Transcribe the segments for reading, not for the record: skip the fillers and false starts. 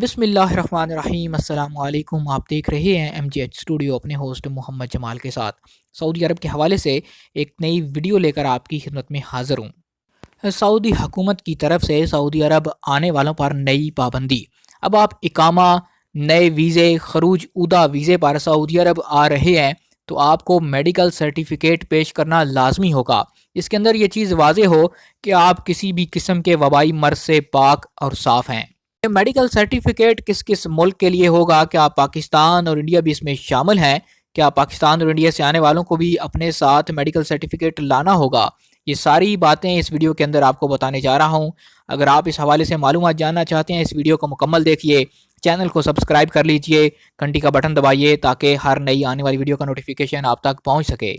بسم اللہ الرحمن الرحیم۔ السلام علیکم، آپ دیکھ رہے ہیں ایم جی ایچ اسٹوڈیو اپنے ہوسٹ محمد جمال کے ساتھ۔ سعودی عرب کے حوالے سے ایک نئی ویڈیو لے کر آپ کی خدمت میں حاضر ہوں۔ سعودی حکومت کی طرف سے سعودی عرب آنے والوں پر نئی پابندی۔ اب آپ اقامہ، نئے ویزے، خروج عودہ ویزے پر سعودی عرب آ رہے ہیں تو آپ کو میڈیکل سرٹیفکیٹ پیش کرنا لازمی ہوگا، اس کے اندر یہ چیز واضح ہو کہ آپ کسی بھی قسم کے وبائی مرض سے پاک اور صاف ہیں۔ میڈیکل سرٹیفکیٹ کس کس ملک کے لیے ہوگا؟ کیا پاکستان اور انڈیا بھی اس میں شامل ہیں؟ کیا پاکستان اور انڈیا سے آنے والوں کو بھی اپنے ساتھ میڈیکل سرٹیفکیٹ لانا ہوگا؟ یہ ساری باتیں اس ویڈیو کے اندر آپ کو بتانے جا رہا ہوں۔ اگر آپ اس حوالے سے معلومات جاننا چاہتے ہیں، اس ویڈیو کو مکمل دیکھیے، چینل کو سبسکرائب کر لیجئے، گھنٹی کا بٹن دبائیے تاکہ ہر نئی آنے والی ویڈیو کا نوٹیفیکیشن آپ تک پہنچ سکے۔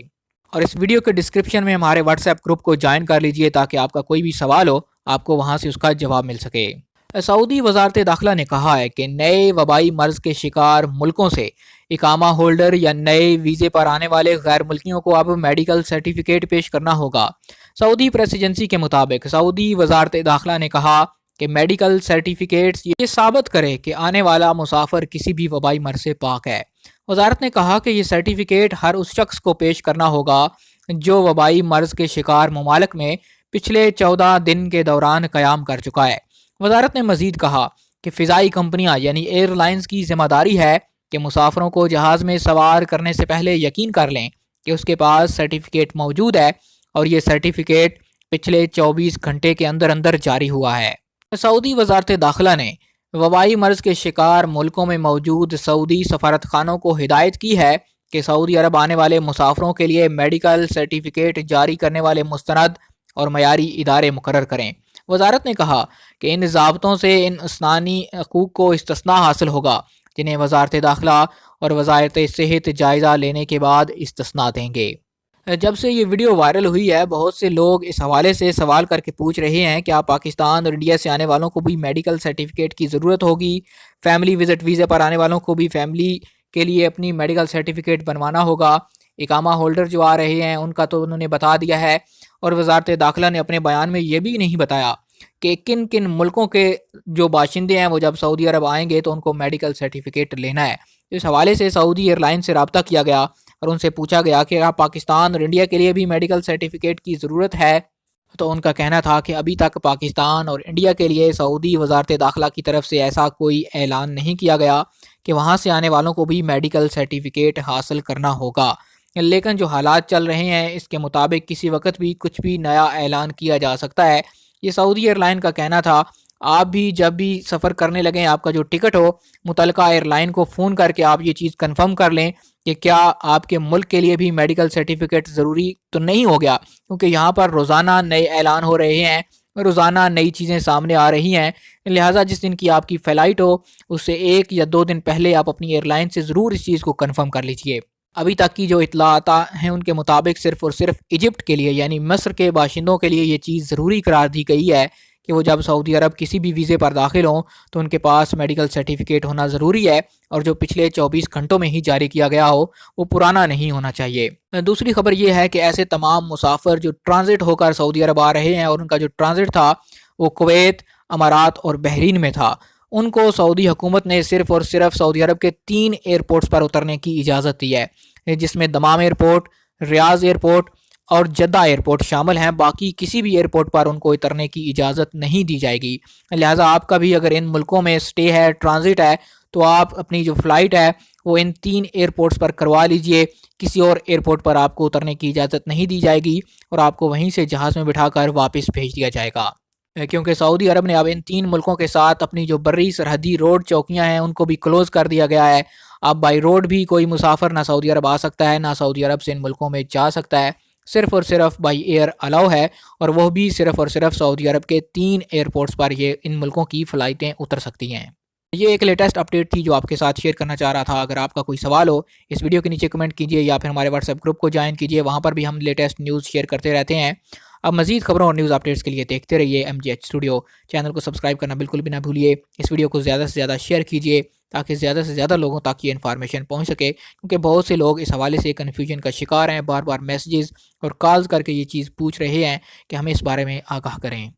اور اس ویڈیو کے ڈسکرپشن میں ہمارے واٹس ایپ گروپ کو جوائن کر لیجئے تاکہ آپ کا کوئی بھی سوال ہو آپ کو وہاں سے اس کا جواب مل سکے۔ سعودی وزارت داخلہ نے کہا ہے کہ نئے وبائی مرض کے شکار ملکوں سے اقامہ ہولڈر یا نئے ویزے پر آنے والے غیر ملکیوں کو اب میڈیکل سرٹیفکیٹ پیش کرنا ہوگا۔ سعودی پریس ایجنسی کے مطابق سعودی وزارت داخلہ نے کہا کہ میڈیکل سرٹیفکیٹس یہ ثابت کرے کہ آنے والا مسافر کسی بھی وبائی مرض سے پاک ہے۔ وزارت نے کہا کہ یہ سرٹیفکیٹ ہر اس شخص کو پیش کرنا ہوگا جو وبائی مرض کے شکار ممالک میں پچھلے 14 دن کے دوران قیام کر چکا ہے۔ وزارت نے مزید کہا کہ فضائی کمپنیاں یعنی ایئر لائنز کی ذمہ داری ہے کہ مسافروں کو جہاز میں سوار کرنے سے پہلے یقین کر لیں کہ اس کے پاس سرٹیفکیٹ موجود ہے اور یہ سرٹیفکیٹ پچھلے 24 گھنٹے کے اندر اندر جاری ہوا ہے۔ سعودی وزارت داخلہ نے وبائی مرض کے شکار ملکوں میں موجود سعودی سفارت خانوں کو ہدایت کی ہے کہ سعودی عرب آنے والے مسافروں کے لیے میڈیکل سرٹیفکیٹ جاری کرنے والے مستند اور معیاری ادارے مقرر کریں۔ وزارت نے کہا کہ ان ضابطوں سے ان انسانی حقوق کو استثناء حاصل ہوگا جنہیں وزارت داخلہ اور وزارت صحت جائزہ لینے کے بعد استثناء دیں گے۔ جب سے یہ ویڈیو وائرل ہوئی ہے، بہت سے لوگ اس حوالے سے سوال کر کے پوچھ رہے ہیں کہ پاکستان اور انڈیا سے آنے والوں کو بھی میڈیکل سرٹیفکیٹ کی ضرورت ہوگی، فیملی وزٹ ویزے پر آنے والوں کو بھی فیملی کے لیے اپنی میڈیکل سرٹیفکیٹ بنوانا ہوگا۔ اقامہ ہولڈر جو آ رہے ہیں ان کا تو انہوں نے بتا دیا ہے، اور وزارت داخلہ نے اپنے بیان میں یہ بھی نہیں بتایا کہ کن کن ملکوں کے جو باشندے ہیں وہ جب سعودی عرب آئیں گے تو ان کو میڈیکل سرٹیفکیٹ لینا ہے۔ اس حوالے سے سعودی ایئر لائن سے رابطہ کیا گیا اور ان سے پوچھا گیا کہ کیا پاکستان اور انڈیا کے لیے بھی میڈیکل سرٹیفکیٹ کی ضرورت ہے، تو ان کا کہنا تھا کہ ابھی تک پاکستان اور انڈیا کے لیے سعودی وزارت داخلہ کی طرف سے ایسا کوئی اعلان نہیں کیا گیا کہ وہاں سے آنے والوں کو بھی میڈیکل سرٹیفکیٹ حاصل کرنا ہوگا۔ لیکن جو حالات چل رہے ہیں اس کے مطابق کسی وقت بھی کچھ بھی نیا اعلان کیا جا سکتا ہے۔ یہ سعودی ایئر لائن کا کہنا تھا۔ آپ بھی جب بھی سفر کرنے لگیں، آپ کا جو ٹکٹ ہو، متعلقہ ایئر لائن کو فون کر کے آپ یہ چیز کنفرم کر لیں کہ کیا آپ کے ملک کے لیے بھی میڈیکل سرٹیفکیٹ ضروری تو نہیں ہو گیا، کیونکہ یہاں پر روزانہ نئے اعلان ہو رہے ہیں، روزانہ نئی چیزیں سامنے آ رہی ہیں۔ لہٰذا جس دن کی آپ کی فلائٹ ہو اس سے 1 یا 2 دن پہلے آپ اپنی ایئر لائن سے ضرور اس چیز کو کنفرم کر لیجئے۔ ابھی تک کی جو اطلاعات ہیں ان کے مطابق صرف اور صرف ایجپٹ کے لیے یعنی مصر کے باشندوں کے لیے یہ چیز ضروری قرار دی گئی ہے کہ وہ جب سعودی عرب کسی بھی ویزے پر داخل ہوں تو ان کے پاس میڈیکل سرٹیفکیٹ ہونا ضروری ہے، اور جو پچھلے 24 گھنٹوں میں ہی جاری کیا گیا ہو وہ پرانا نہیں ہونا چاہیے۔ دوسری خبر یہ ہے کہ ایسے تمام مسافر جو ٹرانزٹ ہو کر سعودی عرب آ رہے ہیں اور ان کا جو ٹرانزٹ تھا وہ کویت، امارات اور بحرین میں تھا، ان کو سعودی حکومت نے صرف اور صرف سعودی عرب کے 3 ایئرپورٹس پر اترنے کی اجازت دی ہے، جس میں دمام ایئرپورٹ، ریاض ایئرپورٹ اور جدہ ایئرپورٹ شامل ہیں۔ باقی کسی بھی ایئرپورٹ پر ان کو اترنے کی اجازت نہیں دی جائے گی۔ لہٰذا آپ کا بھی اگر ان ملکوں میں سٹے ہے، ٹرانزٹ ہے، تو آپ اپنی جو فلائٹ ہے وہ ان 3 ایئرپورٹس پر کروا لیجئے۔ کسی اور ایئرپورٹ پر آپ کو اترنے کی اجازت نہیں دی جائے گی اور آپ کو وہیں سے جہاز میں بٹھا کر واپس بھیج دیا جائے گا، کیونکہ سعودی عرب نے اب ان 3 ملکوں کے ساتھ اپنی جو بری سرحدی روڈ چوکیاں ہیں ان کو بھی کلوز کر دیا گیا ہے۔ اب بائی روڈ بھی کوئی مسافر نہ سعودی عرب آ سکتا ہے، نہ سعودی عرب سے ان ملکوں میں جا سکتا ہے، صرف اور صرف بائی ایئر الاؤ ہے، اور وہ بھی صرف اور صرف سعودی عرب کے 3 ایئرپورٹس پر یہ ان ملکوں کی فلائٹیں اتر سکتی ہیں۔ یہ ایک لیٹسٹ اپڈیٹ تھی جو آپ کے ساتھ شیئر کرنا چاہ رہا تھا۔ اگر آپ کا کوئی سوال ہو اس ویڈیو کے نیچے کمنٹ کیجیے یا پھر ہمارے واٹس ایپ گروپ کو جوائن کیجیے، وہاں پر بھی ہم لیٹسٹ نیوز شیئر کرتے رہتے ہیں۔ اب مزید خبروں اور نیوز اپڈیٹس کے لیے دیکھتے رہیے M G H studio. Channel کو سبسکرائب کرنا بالکل بھی نہ بھولیے، اس ویڈیو کو زیادہ سے زیادہ شیئر کیجیے تاکہ زیادہ سے زیادہ لوگوں تک یہ انفارمیشن پہنچ سکے، کیونکہ بہت سے لوگ اس حوالے سے کنفیوژن کا شکار ہیں، بار بار میسیجز اور کالز کر کے یہ چیز پوچھ رہے ہیں کہ ہمیں اس بارے میں آگاہ کریں۔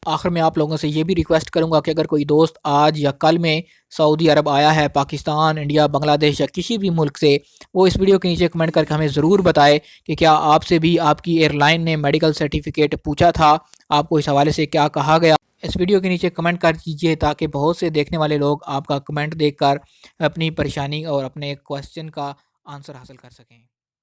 آخر میں آپ لوگوں سے یہ بھی ریکویسٹ کروں گا کہ اگر کوئی دوست آج یا کل میں سعودی عرب آیا ہے، پاکستان، انڈیا، بنگلہ دیش یا کسی بھی ملک سے، وہ اس ویڈیو کے نیچے کمنٹ کر کے ہمیں ضرور بتائے کہ کیا آپ سے بھی آپ کی ایئر لائن نے میڈیکل سرٹیفکیٹ پوچھا تھا، آپ کو اس حوالے سے کیا کہا گیا۔ اس ویڈیو کے نیچے کمنٹ کر دیجئے تاکہ بہت سے دیکھنے والے لوگ آپ کا کمنٹ دیکھ کر اپنی پریشانی اور اپنے کوسچن کا آنسر حاصل کر سکیں۔